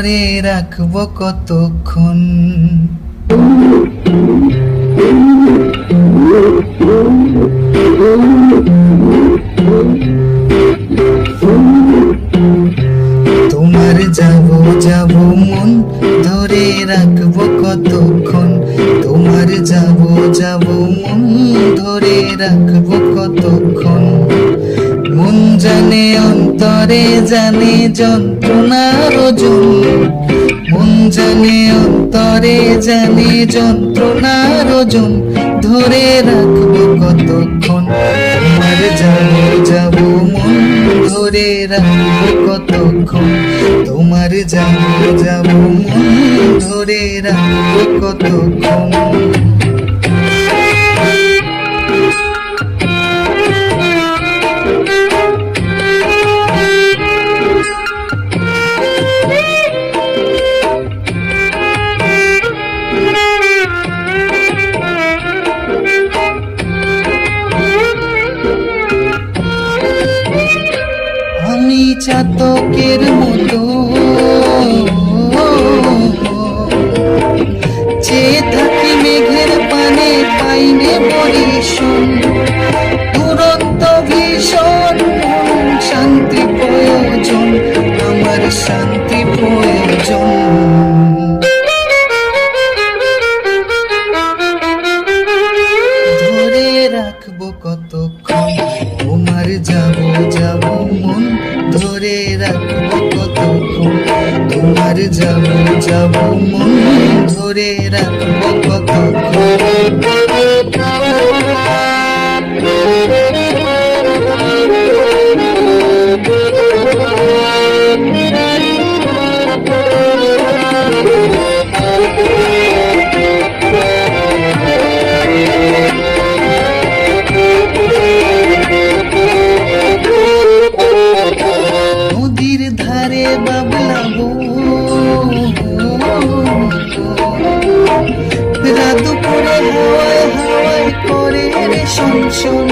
ধরে রাখবো কতক্ষণ। তোমার যাবো যাবো মন ধরে রাখবো কতক্ষণ। তোমার যাবো যাবো মন ধরে রাখবো কতক্ষণ। মন জানে অন্তরে জানে যন্ত্রণার ওজন। মন জানে অন্তরে জানে যন্ত্রণার ওজন। ধরে রাখবো কতক্ষণ। তোমার যাবো যাবো মন ধরে রাখবো কতক্ষণ। তোমার যাবো যাবো মন ধরে রাখবো কতক্ষণ। আমি চাতকের মতো চেয়ে থাকি মেঘের পানে, পাইনে বরিশন। দুরন্ত ভীষণ শান্তি প্রয়োজন, আমার শান্তি প্রয়োজন। ধরে রাখবো কতক্ষণ। তোমার যাবো যাবো মন ধরে রাখবো কতক্ষণ। তোমার যাবো যাবো মন ধরে রাখবো কতক্ষণ। নদীর ধারে বাবলাবো রাত দুপুরে হাওয়ায় হাওয়ায় করে রে শোন শোন।